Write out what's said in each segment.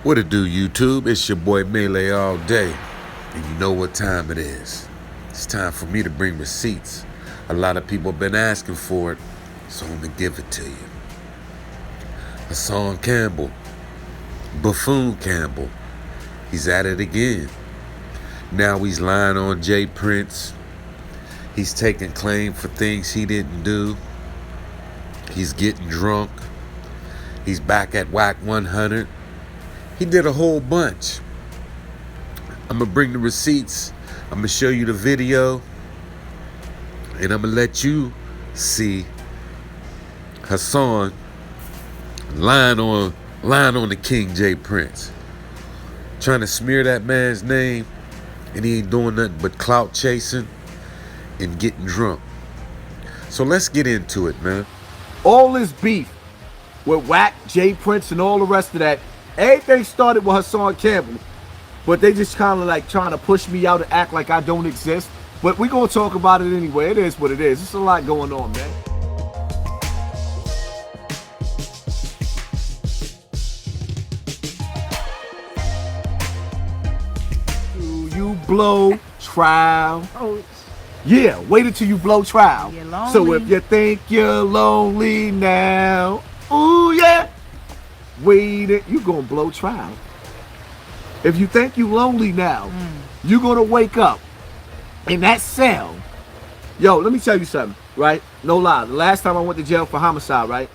What it do, YouTube? It's your boy Melee all day. And you know what time it is. It's time for me to bring receipts. A lot of people have been asking for it, so I'm going to give it to you. Hassan Campbell, Buffoon Campbell, he's at it again. Now he's lying on Jay Prince. He's taking claim for things he didn't do. He's getting drunk. He's back at Whack 100. He did a whole bunch. I'm going to bring the receipts. I'm going to show you the video. And I'm going to let you see Hassan lying on the King Jay Prince. Trying to smear that man's name. And he ain't doing nothing but clout chasing and getting drunk. So let's get into it, man. All this beef with Whack, Jay Prince, and all the rest of that, everything started with Hassan Campbell. But they just kind of like trying to push me out and act like I don't exist. But we're going to talk about it anyway. It is what it is. There's a lot going on, man. Do you blow trial? Oh, Yeah, wait until you blow trial. You're lonely. So if you think you're lonely now, ooh yeah, wait it, you gonna blow trial. If you think you lonely now, you're gonna wake up in that cell. Yo, let me tell you something, right? No lie. The last time I went to jail for homicide, right?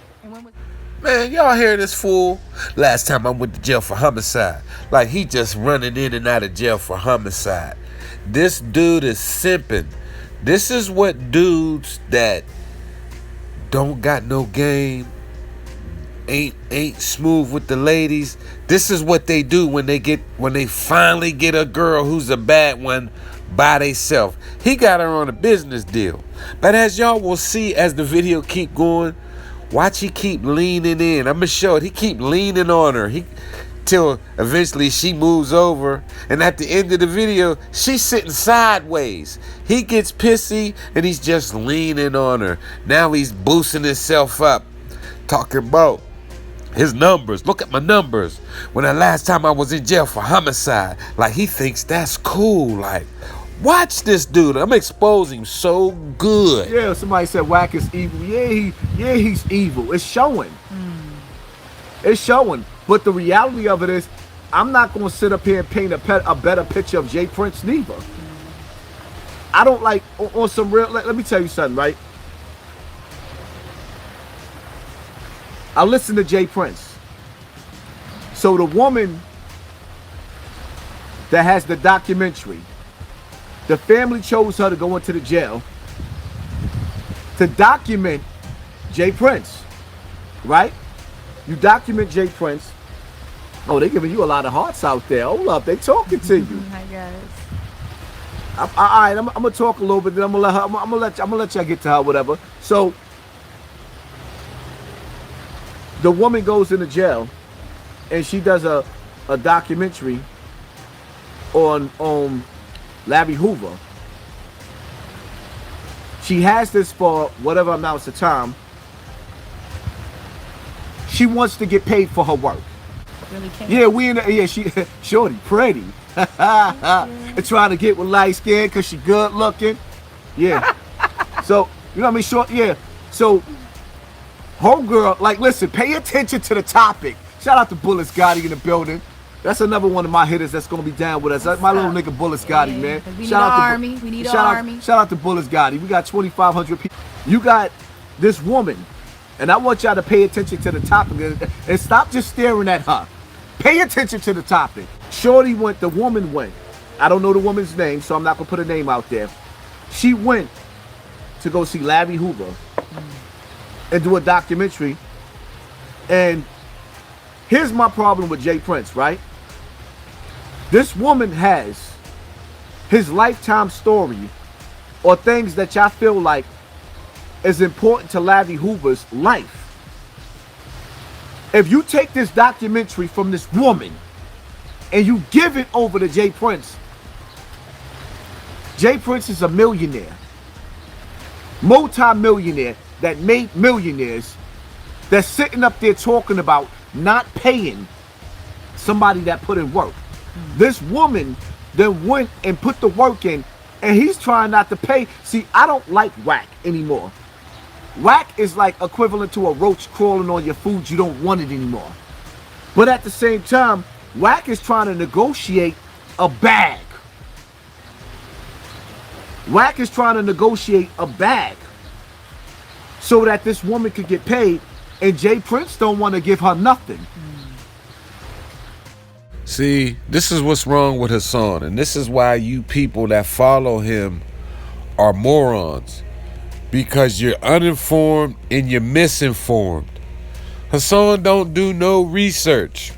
Man, y'all hear this fool? Last time I went to jail for homicide. Like he just running in and out of jail for homicide. This dude is simping. This is what dudes that don't got no game, ain't smooth with the ladies. This is what they do when they finally get a girl who's a bad one by theyself. He got her on a business deal. But as y'all will see as the video keep going, watch he keep leaning in. I'm gonna show it. He keep leaning on her. Till eventually she moves over, and at the end of the video she's sitting sideways. He gets pissy and he's just leaning on her. Now he's boosting himself up, talking about his numbers. Look at my numbers when the last time I was in jail for homicide. Like he thinks that's cool. Like, watch this dude. I'm exposing him so good. Yeah, somebody said Whack is evil. Yeah, he's evil. It's showing. It's showing. But the reality of it is, I'm not going to sit up here and paint a better picture of Jay Prince neither. I don't like, on some real, let me tell you something, right? I listen to Jay Prince. So the woman that has the documentary, the family chose her to go into the jail to document Jay Prince, right? You document Jay Prince. Oh, they giving you a lot of hearts out there. Hold up, they talking to you. I guess. All right, I'm gonna talk a little bit. Then I'm gonna let y'all get to her, whatever. So the woman goes into jail, and she does a documentary on Larry Hoover. She has this for whatever amounts of time. She wants to get paid for her work. Really can't. Yeah, she shorty, pretty. And trying to get with light skin because she good looking. Yeah. So, you know what I mean? Short, yeah. So, homegirl, like, listen, pay attention to the topic. Shout out to Bullet Scotty in the building. That's another one of my hitters that's going to be down with us. That's my little nigga Bullet Scotty, man. We need an army. We need an army. Shout out to Bullet Scotty. We got 2,500 people. You got this woman. And I want y'all to pay attention to the topic and stop just staring at her. Pay attention to the topic. Shorty went, the woman went. I don't know the woman's name, so I'm not going to put her name out there. She went to go see Larry Hoover and do a documentary. And here's my problem with Jay Prince, right? This woman has his lifetime story or things that y'all feel like is important to Larry Hoover's life. If you take this documentary from this woman and you give it over to Jay Prince is a millionaire, multi-millionaire that made millionaires, that's sitting up there talking about not paying somebody that put in work. This woman then went and put the work in, and he's trying not to pay. See, I don't like whack anymore. Whack is like equivalent to a roach crawling on your food. You don't want it anymore. But at the same time, whack is trying to negotiate a bag. Whack is trying to negotiate a bag so that this woman could get paid, and Jay Prince don't want to give her nothing. See, this is what's wrong with Hassan, and this is why you people that follow him are morons, because you're uninformed and you're misinformed. Hassan don't do no research.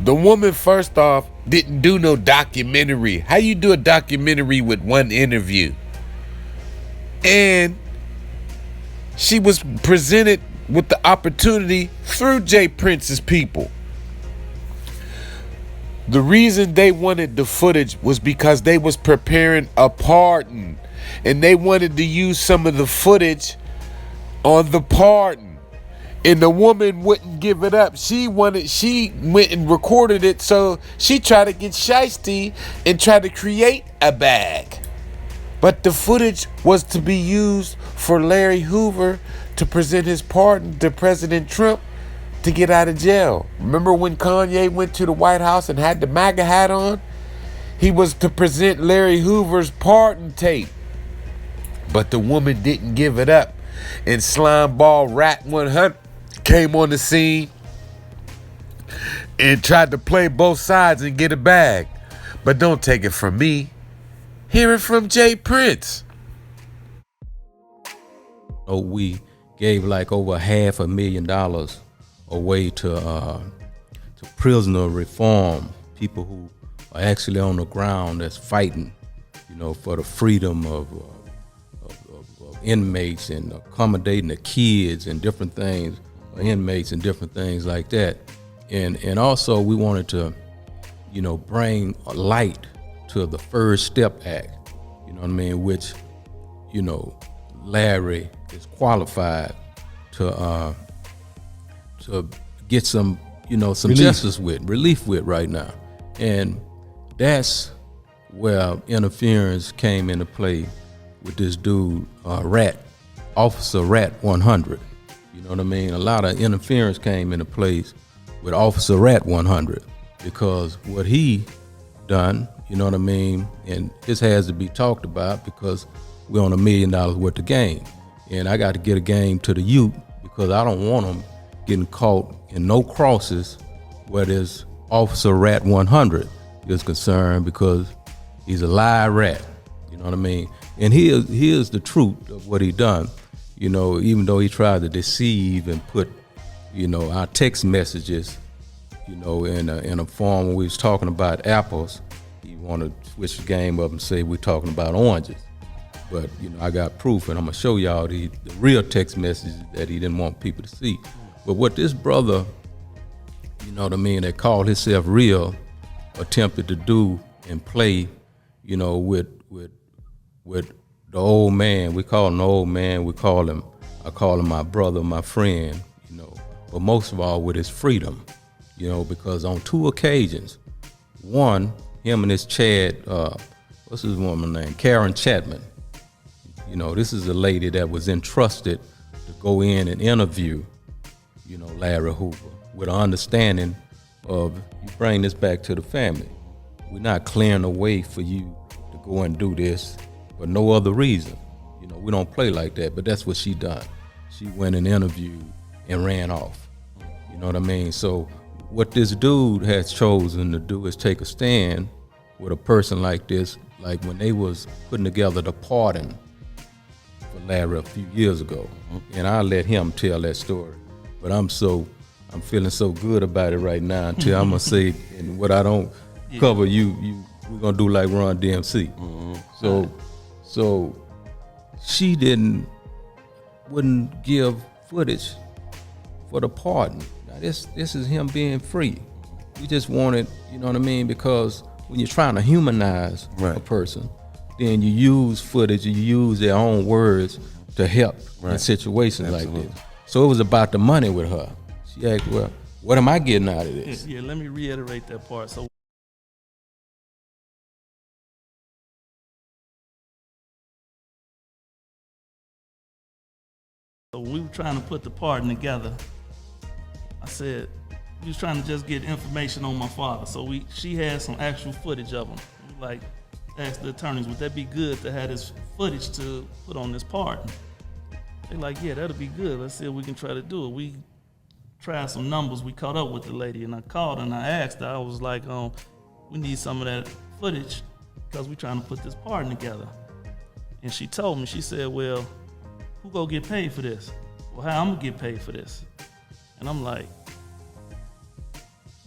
The woman, first off, didn't do no documentary. How you do a documentary with one interview? And she was presented with the opportunity through Jay Prince's people. The reason they wanted the footage was because they was preparing a pardon, and they wanted to use some of the footage on the pardon. And the woman wouldn't give it up. She went and recorded it, so she tried to get shiesty and try to create a bag. But the footage was to be used for Larry Hoover to present his pardon to President Trump to get out of jail. Remember when Kanye went to the White House and had the MAGA hat on? He was to present Larry Hoover's pardon tape. But the woman didn't give it up. And Slimeball Rat 100 came on the scene and tried to play both sides and get a bag. But don't take it from me. Hear it from Jay Prince. Oh, we gave like over $500,000 away to prisoner reform, people who are actually on the ground that's fighting, for the freedom of inmates and accommodating the kids and different things, inmates and different things like that. And also we wanted to, bring a light to the First Step Act, which, Larry is qualified to get some, some relief with right now. And that's where interference came into play with this dude, Officer Rat 100. You know what I mean? A lot of interference came into place with Officer Rat 100 because what he done, you know what I mean? And this has to be talked about because we're on $1 million worth of game. And I got to get a game to the youth because I don't want them getting caught in no crosses where this Officer Rat 100 is concerned because he's a live rat. You know what I mean? And here's the truth of what he done. Even though he tried to deceive and put, our text messages, in a form when we was talking about apples, he wanted to switch the game up and say we're talking about oranges. But, I got proof, and I'm going to show y'all the real text messages that he didn't want people to see. But what this brother, that called himself real, attempted to do and play, with the old man. We call him the old man. I call him my brother, my friend, but most of all with his freedom, because on 2 occasions, one, him and his Chad, what's his woman's name? Karen Chapman. This is a lady that was entrusted to go in and interview, Larry Hoover with an understanding of you bring this back to the family. We're not clearing a way for you to go and do this for no other reason. We don't play like that, but that's what she done. She went and interviewed and ran off. You know what I mean? So what this dude has chosen to do is take a stand with a person like this, like when they was putting together the pardon for Larry a few years ago. And I'll let him tell that story. But I'm feeling so good about it right now until I'm gonna say, and what I don't cover, we're gonna do like Ron DMC. So she wouldn't give footage for the pardon. Now this is him being free. We just wanted, you know what I mean? Because when you're trying to humanize a person, then you use footage, you use their own words to help in situations like this. So it was about the money with her. She asked, well, What am I getting out of this? Yeah, let me reiterate that part. So we were trying to put the pardon together. I said, we was trying to just get information on my father. So she had some actual footage of him. We like asked the attorneys, would that be good to have this footage to put on this pardon? They like, yeah, that'll be good. Let's see if we can try to do it. We tried some numbers. We caught up with the lady, and I called and I asked her. I was like, we need some of that footage because we're trying to put this pardon together. And she told me, she said, well, who gonna get paid for this? Well, how I'm gonna get paid for this? And I'm like,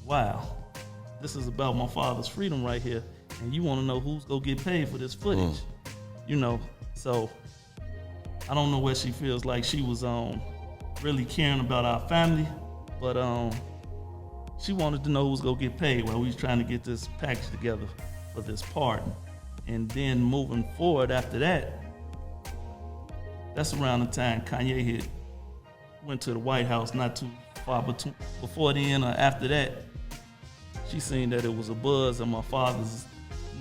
wow, this is about my father's freedom right here. And you wanna know who's gonna get paid for this footage? You know, so I don't know where she feels like she was really caring about our family, but she wanted to know who's gonna get paid while we was trying to get this package together for this pardon. And then moving forward after that, that's around the time Kanye went to the White House, not too far before then or after that. She seen that it was a buzz and my father's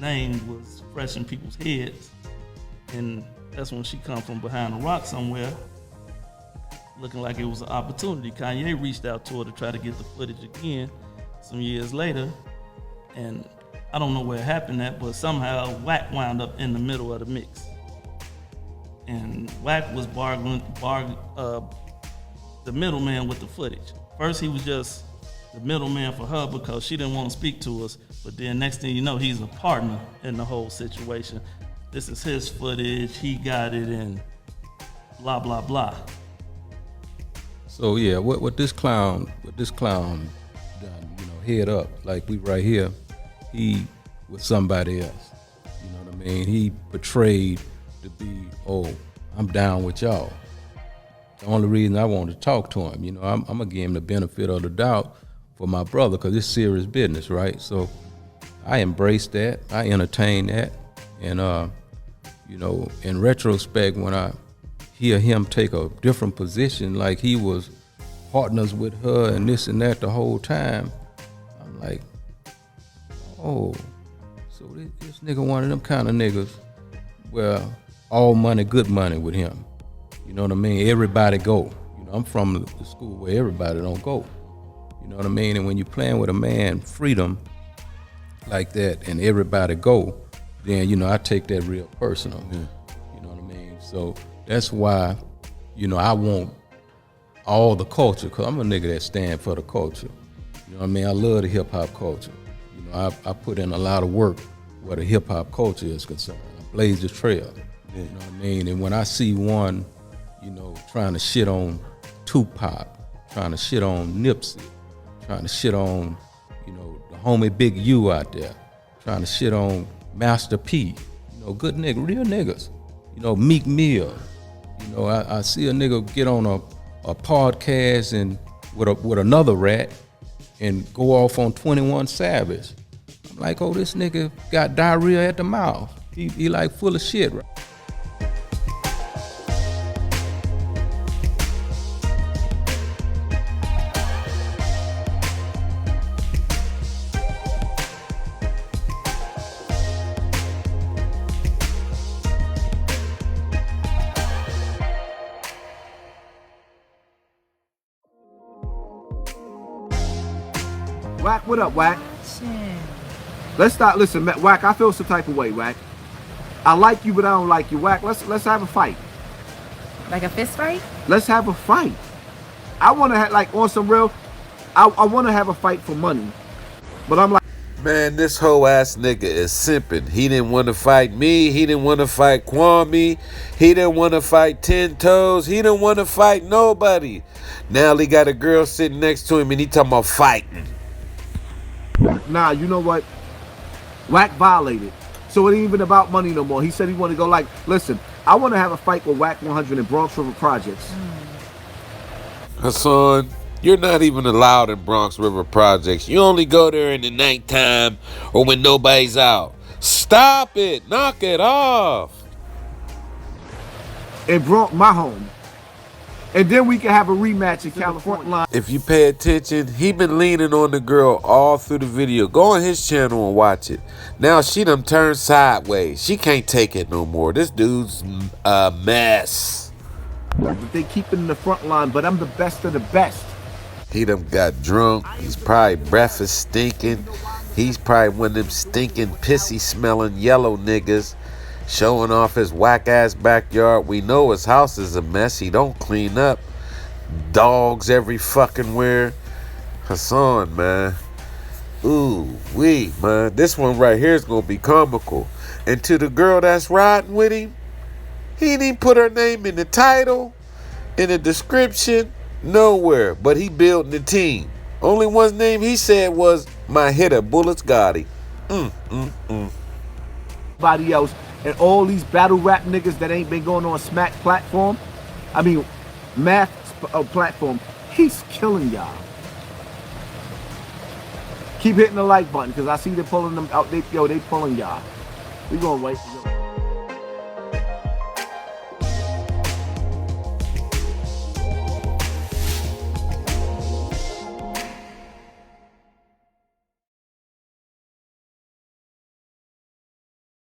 name was fresh in people's heads. And that's when she come from behind a rock somewhere, looking like it was an opportunity. Kanye reached out to her to try to get the footage again some years later. And I don't know where it happened at, but somehow Wack wound up in the middle of the mix. And Wack was the middleman with the footage. First, he was just the middleman for her because she didn't want to speak to us. But then next thing you know, he's a partner in the whole situation. This is his footage, he got it, and blah, blah, blah. So yeah, what this clown done, head up, like we right here, he was somebody else. You know what I mean? He portrayed to be, I'm down with y'all. The only reason I wanted to talk to him, I'm gonna give him the benefit of the doubt for my brother, because it's serious business, right? So I embraced that, I entertained that, and in retrospect, when I hear him take a different position, like he was partners with her and this and that the whole time, I'm like, so this nigga one of them kind of niggas where all money, good money with him. You know what I mean? Everybody go. I'm from the school where everybody don't go. You know what I mean? And when you're playing with a man, freedom like that, and everybody go, then, I take that real personal. Yeah. You know what I mean? So that's why, I want all the culture, because I'm a nigga that stand for the culture. You know what I mean? I love the hip hop culture. I put in a lot of work where the hip hop culture is concerned. I blaze the trail. Yeah. You know what I mean? And when I see one, trying to shit on Tupac, trying to shit on Nipsey, trying to shit on, the homie Big U out there, trying to shit on Master P, good nigga, real niggas, Meek Mill. I see a nigga get on a podcast and with another rat and go off on 21 Savage. I'm like, this nigga got diarrhea at the mouth. He like full of shit, right? Wack, what up, Wack? Shit. Let's start. Listen, Wack, I feel some type of way, Wack. I like you, but I don't like you, Wack. Let's have a fight. Like a fist fight? Let's have a fight. I want to have, like, on some real, I want to have a fight for money, but I'm like, man, this whole ass nigga is simping. He didn't want to fight me. He didn't want to fight Kwame. He didn't want to fight 10 Toes. He didn't want to fight nobody. Now he got a girl sitting next to him and he talking about fighting. Nah, you know what? Wack violated. So it ain't even about money no more. He said he want to go like, listen, I want to have a fight with Wack 100 in Bronx River Projects. Hassan, you're not even allowed in Bronx River Projects. You only go there in the nighttime or when nobody's out. Stop it. Knock it off. In Bronx, my home. And then we can have a rematch in California. If you pay attention, he been leaning on the girl all through the video. Go on his channel and watch it. Now she done turned sideways. She can't take it no more. This dude's a mess. They keep it in the front line, but I'm the best of the best. He done got drunk. He's probably breath is stinking. He's probably one of them stinking, pissy smelling yellow niggas showing off his whack ass backyard. We know his house is a mess. He don't clean up. Dogs every fucking where. Hassan, man. Ooh, wee, man. This one right here is gonna be comical. And to the girl that's riding with him, he didn't even put her name in the title, in the description, nowhere. But he building the team. Only one's name he said was my hitter, Bullets Gotti. Everybody else and all these battle rap niggas that ain't been going on Smack platform, I mean, Math platform, he's killing y'all. Keep hitting the like button because I see they pulling them out. They pulling y'all. We gonna wait.